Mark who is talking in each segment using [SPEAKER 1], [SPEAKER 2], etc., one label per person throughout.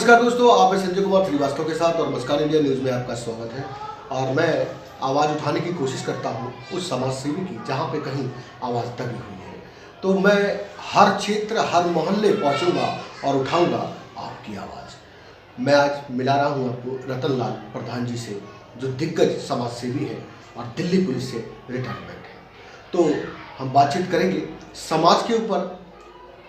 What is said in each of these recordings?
[SPEAKER 1] नमस्कार दोस्तों, आप संजय कुमार श्रीवास्तव के साथ और मुस्कान इंडिया न्यूज़ में आपका स्वागत है। और मैं आवाज़ उठाने की कोशिश करता हूं उस समाज सेवी की जहां पे कहीं आवाज़ दबी हुई है। तो मैं हर क्षेत्र, हर मोहल्ले पहुंचूंगा और उठाऊंगा आपकी आवाज़। मैं आज मिला रहा हूं आपको रतन लाल प्रधान जी से, जो दिग्गज समाज सेवी है और दिल्ली पुलिस से रिटायरमेंट है। तो हम बातचीत करेंगे समाज के ऊपर,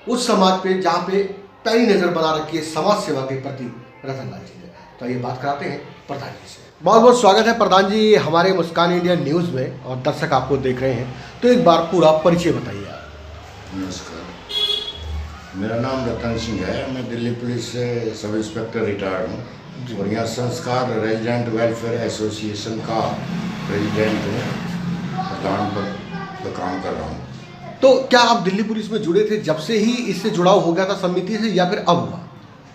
[SPEAKER 1] उस समाज पे जहाँ पे पैनी नज़र बना रखी है समाज सेवा के प्रति रतन लाल जी ने। तो ये बात कराते हैं प्रधान जी से। बहुत बहुत स्वागत है प्रधान जी हमारे मुस्कान इंडिया न्यूज़ में, और दर्शक आपको देख रहे हैं। तो एक बार पूरा परिचय बताइए आप।
[SPEAKER 2] नमस्कार, मेरा नाम रतन सिंह है। मैं दिल्ली पुलिस से सब इंस्पेक्टर रिटायर्ड हूँ और यहाँ संस्कार रेजिडेंट वेलफेयर एसोसिएशन का प्रेसिडेंट हूँ, प्रधान पद पर काम कर रहा हूँ।
[SPEAKER 1] तो क्या आप दिल्ली पुलिस में जुड़े थे जब से ही इससे जुड़ाव हो गया था समिति से, या फिर अब हुआ?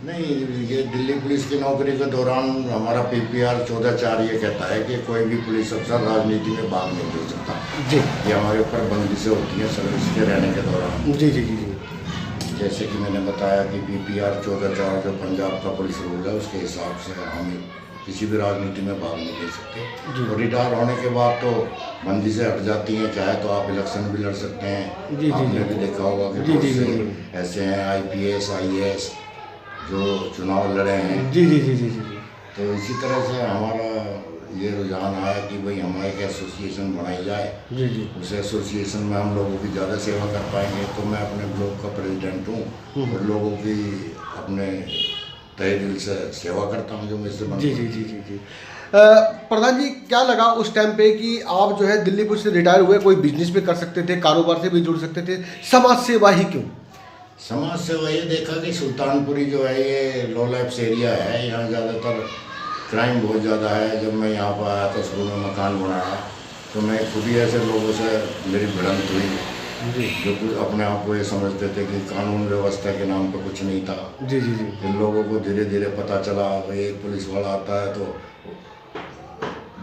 [SPEAKER 2] नहीं, ये दिल्ली पुलिस की नौकरी के दौरान हमारा PPR 14(4) ये कहता है कि कोई भी पुलिस अफसर राजनीति में भाग नहीं ले सकता
[SPEAKER 1] जी।
[SPEAKER 2] ये हमारे ऊपर बंदिशें होती हैं सर्विस के रहने के दौरान।
[SPEAKER 1] जी जी जी जी।
[SPEAKER 2] जैसे कि मैंने बताया कि PPR 14(4) जो पंजाब का पुलिस रूल है उसके हिसाब से हम किसी भी राजनीति में भाग नहीं ले सकते। तो रिटायर होने के बाद तो बंदी से हट जाती हैं, चाहे तो आप इलेक्शन भी लड़ सकते हैं।
[SPEAKER 1] जी,
[SPEAKER 2] आपने भी देखा होगा कि बहुत से
[SPEAKER 1] जी।
[SPEAKER 2] ऐसे हैं IPS IAS जो चुनाव लड़े हैं।
[SPEAKER 1] जी जी जी जी जी।
[SPEAKER 2] तो इसी तरह से हमारा ये रुझान आया कि भाई हमारे एक एसोसिएशन बनाई जाए।
[SPEAKER 1] जी जी।
[SPEAKER 2] उस एसोसिएशन में हम लोगों की ज़्यादा सेवा कर पाएंगे। तो मैं अपने ब्लॉक का प्रेसिडेंट हूँ और लोगों की अपने तहे दिल से सेवा करता हूँ जो मुझसे बनता है।
[SPEAKER 1] जी जी जी जी जी। प्रधान जी, क्या लगा उस टाइम पे कि आप जो है दिल्ली पुलिस से रिटायर हुए, कोई बिजनेस भी कर सकते थे, कारोबार से भी जुड़ सकते थे, समाज सेवा ही क्यों?
[SPEAKER 2] समाज सेवा ये देखा कि सुल्तानपुरी जो है ये लो लाइफ एरिया है, यहाँ ज़्यादातर क्राइम बहुत ज़्यादा है। जब मैं यहाँ पर आया था शुरू में मकान बनाया तो मैं खुद ही ऐसे लोगों से मेरी भिड़ंत हुई जो कुछ अपने आप को ये समझते थे कि कानून व्यवस्था के नाम पे कुछ नहीं था।
[SPEAKER 1] जी जी जी।
[SPEAKER 2] इन लोगों को धीरे धीरे पता चला भाई एक पुलिस वाला आता है तो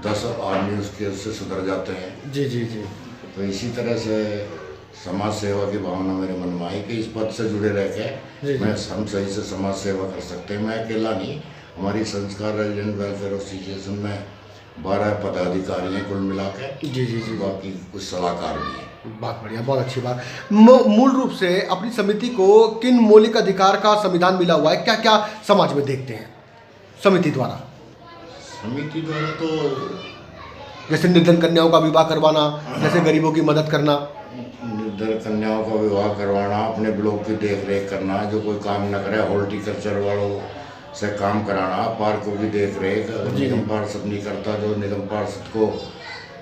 [SPEAKER 2] 10 आदमी उससे सुधर जाते हैं।
[SPEAKER 1] जी जी जी।
[SPEAKER 2] तो इसी तरह से समाज सेवा की भावना मेरे मन में आई कि इस पद से जुड़े रह के मैं हम सही से समाज सेवा कर सकते हैं। मैं अकेला नहीं, हमारी संस्कार रेजिडेंट वेलफेयर एसोसिएशन में 12 पदाधिकारी हैं कुल मिला के।
[SPEAKER 1] जी जी जी।
[SPEAKER 2] बाकी कुछ सलाहकार भी हैं।
[SPEAKER 1] बहुत बढ़िया, बहुत अच्छी बात। मूल रूप से अपनी समिति को किन मौलिक अधिकार का संविधान मिला हुआ है, क्या क्या समाज में देखते हैं समिति द्वारा?
[SPEAKER 2] समिति द्वारा तो
[SPEAKER 1] जैसे निर्धन कन्याओं का विवाह करवाना, जैसे गरीबों की मदद करना,
[SPEAKER 2] निर्धन कन्याओं का विवाह करवाना, अपने ब्लॉक की देख रेख करना, जो कोई काम न करे हॉर्टिकल्चर वालों से काम कराना, पार्कों की देख रेख। अगर निगम पार्षद नहीं करता जो निगम पार्षद को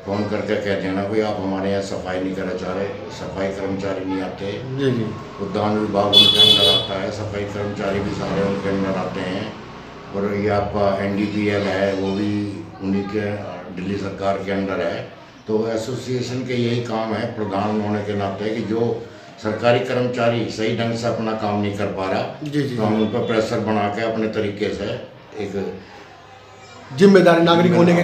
[SPEAKER 2] फ़ोन करके कह देना भाई आप हमारे यहाँ सफाई नहीं करना चाह रहे, सफाई कर्मचारी नहीं आते।
[SPEAKER 1] जी जी।
[SPEAKER 2] उद्यान विभाग उनके अंदर आता है, सफाई कर्मचारी भी सारे उनके अंदर आते हैं। और ये आपका NDPL है वो भी उन्हीं के दिल्ली सरकार के अंदर है। तो एसोसिएशन के यही काम है प्रधान होने के नाते कि जो सरकारी कर्मचारी सही ढंग से अपना काम नहीं कर पा रहा
[SPEAKER 1] जी
[SPEAKER 2] तो हम उन पर प्रेशर बना के अपने तरीके से एक
[SPEAKER 1] जिम्मेदारी नागरिक होने के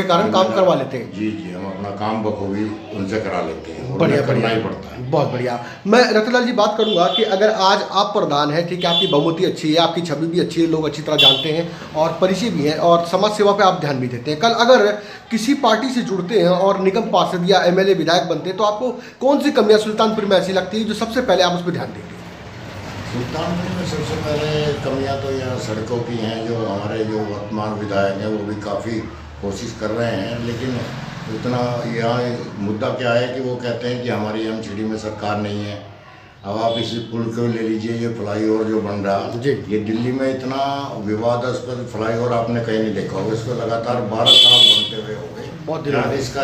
[SPEAKER 1] कारण काम करवा लेते हैं।
[SPEAKER 2] जी जी, हम अपना काम बखूबी उनसे करा लेते हैं।
[SPEAKER 1] बढ़िया,
[SPEAKER 2] करना ही पड़ता है।
[SPEAKER 1] बहुत बढ़िया। मैं रतनलाल जी बात करूंगा कि अगर आज आप प्रधान हैं, ठीक है, आपकी बहुमति अच्छी है, आपकी छवि भी अच्छी है, लोग अच्छी तरह जानते हैं और परिचय भी है और समाज सेवा पे आप ध्यान भी देते हैं। कल अगर किसी पार्टी से जुड़ते हैं और निगम पार्षद या MLA विधायक बनते हैं तो आपको कौन सी कमियाँ सुल्तानपुर में ऐसी लगती है जो सबसे पहले आप उस पर ध्यान देंगे?
[SPEAKER 2] सुल्तानपुर में सबसे पहले कमियां तो यहाँ सड़कों की हैं। जो हमारे जो वर्तमान विधायक हैं वो भी काफ़ी कोशिश कर रहे हैं, लेकिन उतना यहाँ मुद्दा क्या है कि वो कहते हैं कि हमारी MCD में सरकार नहीं है। अब आप इसी पुल को ले लीजिए, ये फ्लाईओवर जो बन रहा है ये दिल्ली में इतना विवादास्पद फ्लाईओवर आपने कहीं नहीं देखा होगा। इसको लगातार 12 साल बनते हुए हो गए।
[SPEAKER 1] बहुत
[SPEAKER 2] इसका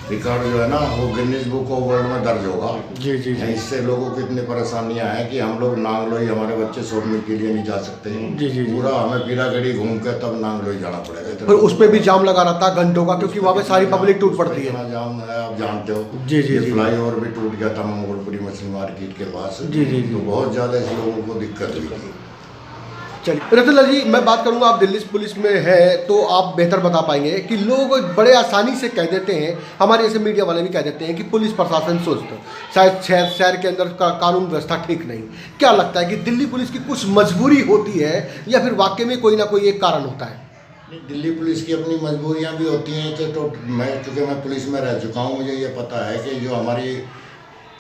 [SPEAKER 2] रिकॉर्ड जो है ना वो गिनीज बुक ऑफ वर्ल्ड में दर्ज होगा।
[SPEAKER 1] जी जी जी।
[SPEAKER 2] इससे लोगों को इतनी परेशानियां हैं कि हम लोग नांगलोई हमारे बच्चे शॉपिंग के लिए नहीं जा सकते।
[SPEAKER 1] जी जी।
[SPEAKER 2] पूरा हमें पीरागढ़ी घूम के तब नांगलोई जाना पड़ेगा।
[SPEAKER 1] पर उस पर भी जाम लगा रहता है घंटों का, क्योंकि वहाँ पे सारी पब्लिक टूट पड़ती है।
[SPEAKER 2] इतना जाम है आप जानते हो।
[SPEAKER 1] जी जी जी।
[SPEAKER 2] फ्लाईओवर भी टूट गया था मंगोलपुरी मछली मार्केट के पास।
[SPEAKER 1] जी जी जी।
[SPEAKER 2] तो बहुत ज़्यादा ऐसे लोगों को दिक्कत हुई थी।
[SPEAKER 1] चलिए रतनलाल जी, मैं बात करूंगा, आप दिल्ली पुलिस में हैं तो आप बेहतर बता पाएंगे कि लोग बड़े आसानी से कह देते हैं, हमारे ऐसे मीडिया वाले भी कह देते हैं कि पुलिस प्रशासन सुस्त, शायद शहर के अंदर का कानून व्यवस्था ठीक नहीं। क्या लगता है कि दिल्ली पुलिस की कुछ मजबूरी होती है या फिर वाकई में कोई ना कोई एक कारण होता है?
[SPEAKER 2] दिल्ली पुलिस की अपनी मजबूरियां भी होती हैं। तो चूँकि मैं पुलिस में रह चुका हूँ, मुझे ये पता है कि जो हमारी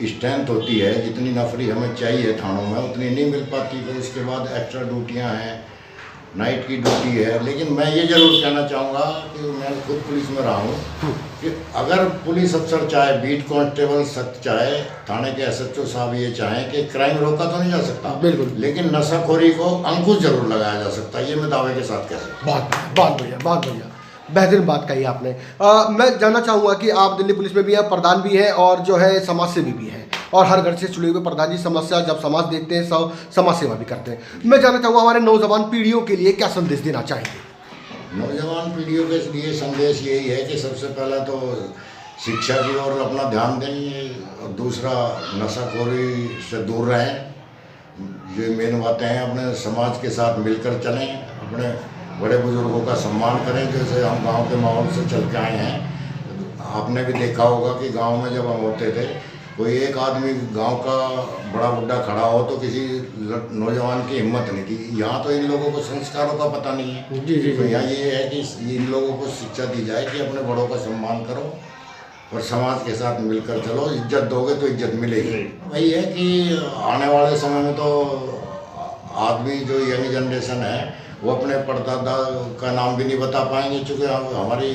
[SPEAKER 2] स्ट्रेंथ होती है, जितनी नफरी हमें चाहिए थानों में उतनी नहीं मिल पाती। फिर उसके बाद एक्स्ट्रा ड्यूटियां हैं, नाइट की ड्यूटी है। लेकिन मैं ये ज़रूर कहना चाहूँगा कि मैं खुद पुलिस में रहा हूँ कि अगर पुलिस अफसर चाहे, बीट कांस्टेबल सख्त चाहे, थाने के SHO साहब ये चाहें कि क्राइम रोका तो नहीं जा सकता,
[SPEAKER 1] बिल्कुल,
[SPEAKER 2] लेकिन नशाखोरी को अंकुश जरूर लगाया जा सकता है। ये मैं दावे के साथ कह सकता हूँ।
[SPEAKER 1] बहुत बढ़िया, बेहतरीन बात कही आपने। मैं जानना चाहूँगा कि आप दिल्ली पुलिस में भी हैं, प्रधान भी हैं और जो है समाज सेवी भी हैं, और हर घर से जुड़े हुए प्रधान जी समस्या जब समाज देखते हैं सब समाज सेवा भी करते हैं। मैं जानना चाहूँगा हमारे नौजवान पीढ़ियों के लिए क्या संदेश देना चाहेंगे?
[SPEAKER 2] नौजवान पीढ़ियों के लिए संदेश यही है कि सबसे पहला तो शिक्षा की ओर अपना ध्यान दें और दूसरा नशाखोरी से दूर रहें। ये मेन बातें हैं। अपने समाज के साथ मिलकर चलें, अपने बड़े बुजुर्गों का सम्मान करें। जैसे हम गांव के माहौल से चल के आए हैं, आपने भी देखा होगा कि गांव में जब हम होते थे, कोई एक आदमी गांव का बड़ा बुड्ढा खड़ा हो तो किसी नौजवान की हिम्मत नहीं थी। यहाँ तो इन लोगों को संस्कारों का पता नहीं है।
[SPEAKER 1] जी।
[SPEAKER 2] तो यहाँ ये है कि इन लोगों को शिक्षा दी जाए कि अपने बड़ों का सम्मान करो और समाज के साथ मिलकर चलो। इज्जत दोगे तो इज्जत मिलेगी। वही है कि आने वाले समय में तो आदमी जो यंग जनरेशन है वो अपने परदादा का नाम भी नहीं बता पाएंगे, चूँकि हमारी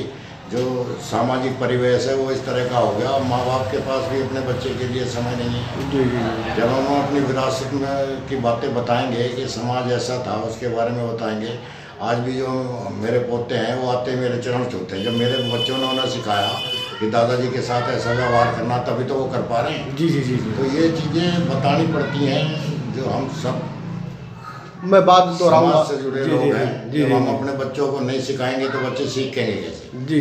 [SPEAKER 2] जो सामाजिक परिवेश है वो इस तरह का हो गया। माँ बाप के पास भी अपने बच्चे के लिए समय नहीं है। जब हम अपनी विरासत में की बातें बताएंगे कि समाज ऐसा था, उसके बारे में बताएंगे। आज भी जो मेरे पोते हैं वो आते मेरे चरण छूते हैं। जब मेरे बच्चों ने उन्हें सिखाया कि दादाजी के साथ ऐसा व्यवहार करना, तभी तो वो कर पा रहे हैं।
[SPEAKER 1] जी।
[SPEAKER 2] तो ये चीज़ें बतानी पड़ती हैं जो हम सब
[SPEAKER 1] मैं बात दोहराऊंगा,
[SPEAKER 2] समाज से जुड़े लोग हैं। जब हम अपने बच्चों को नहीं सिखाएंगे तो बच्चे सीखेंगे कैसे?
[SPEAKER 1] जी।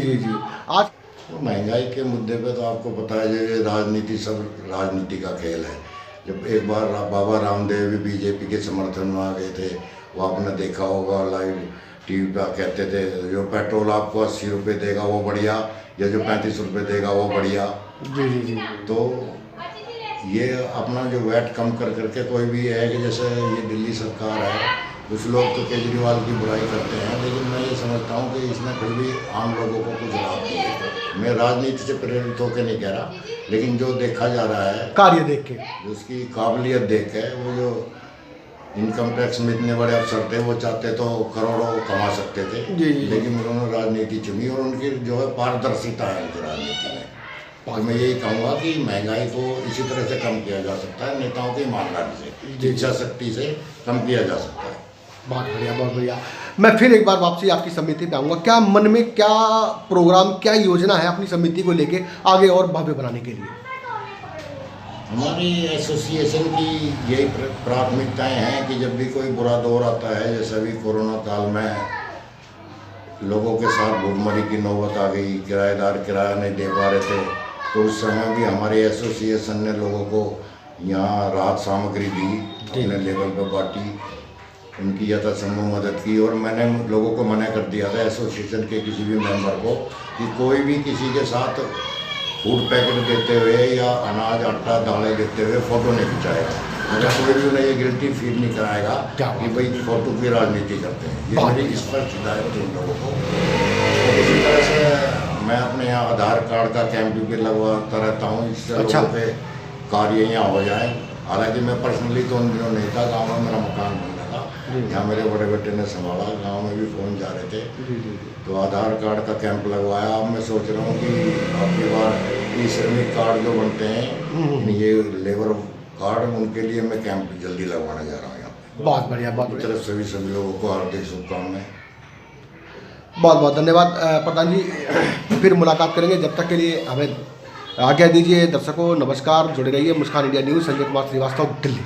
[SPEAKER 1] आज
[SPEAKER 2] तो महंगाई के मुद्दे पे तो आपको पता है ये राजनीति, सब राजनीति का खेल है। जब एक बार बाबा रामदेव भी बीजेपी के समर्थन में आ गए थे, वो आपने देखा होगा लाइव टीवी पर कहते थे जो पेट्रोल आपको 80 रुपये देगा वो बढ़िया, या जो 35 रुपये देगा वो बढ़िया।
[SPEAKER 1] जी।
[SPEAKER 2] तो ये अपना जो वैट कम कर करके कोई भी है कि जैसे ये दिल्ली सरकार है, कुछ लोग तो केजरीवाल की बुराई करते हैं, लेकिन मैं ये समझता हूँ कि इसने फिर भी आम लोगों को कुछ राहत दी है। मैं राजनीति से प्रेरित होकर नहीं कह रहा, लेकिन जो देखा जा रहा है
[SPEAKER 1] कार्य देख के,
[SPEAKER 2] उसकी काबिलियत देख के, वो जो इनकम टैक्स में इतने बड़े अफसर थे, वो चाहते तो करोड़ों कमा सकते थे।
[SPEAKER 1] जी।
[SPEAKER 2] लेकिन उन्होंने राजनीति चुनी और उनकी जो है पारदर्शिता है उनकी राजनीति में। और मैं यही कहूँगा कि महंगाई को इसी तरह से कम किया जा सकता है, नेताओं की ईमानदारी से, इच्छा शक्ति से कम किया जा सकता है।
[SPEAKER 1] बहुत बढ़िया। मैं फिर एक बार वापसी आपकी समिति पे आऊँगा। क्या मन में क्या प्रोग्राम, क्या योजना है अपनी समिति को लेके आगे और भव्य बनाने के लिए?
[SPEAKER 2] हमारी एसोसिएशन की यही प्राथमिकताएं हैं कि जब भी कोई बुरा दौर आता है, जैसे अभी कोरोना काल में लोगों के साथ भूखमरी की नौबत आ गई, किराएदार किराया नहीं दे पा रहे थे, तो उस समय भी हमारे एसोसिएशन ने लोगों को यहाँ राहत सामग्री दी, अपने लेवल पर बांटी, उनकी यथासंभव मदद की। और मैंने लोगों को मना कर दिया था, एसोसिएशन के किसी भी मेंबर को, कि कोई भी किसी के साथ फूड पैकेट देते हुए या अनाज आटा दालें देते हुए फ़ोटो नहीं खिंचाएगा। अगर कोई भी उन्हें ये गिल्टी फील नहीं कराएगा कि भाई फ़ोटो की राजनीति करते हैं। ये मेरी स्पष्ट हिदायत है इन लोगों को। तो इसी तरह से मैं अपने यहाँ आधार कार्ड का कैंप भी लगवाता रहता हूँ, इससे लोगों के कार्य यहाँ हो जाए। हालांकि मैं पर्सनली तो उन दिनों नहीं था, गाँव में मेरा मकान बन रहा था, यहाँ मेरे बड़े बेटे ने संभाला, गाँव में भी फ़ोन जा रहे थे, तो आधार कार्ड का कैंप लगवाया। अब मैं सोच रहा हूँ कि आपकी बार ई श्रमिक कार्ड जो बनते हैं, ये लेबर कार्ड, उनके लिए मैं कैंप जल्दी लगवाने जा रहा हूँ यहाँ पे।
[SPEAKER 1] बहुत बढ़िया।
[SPEAKER 2] तरफ से भी सभी लोगों को हार्दिक शुभकामनाएं।
[SPEAKER 1] बहुत धन्यवाद प्रधान जी। फिर मुलाकात करेंगे, जब तक के लिए हमें आज्ञा दीजिए। दर्शकों नमस्कार, जुड़े रहिए मुस्कान इंडिया न्यूज़। संजय कुमार श्रीवास्तव, दिल्ली।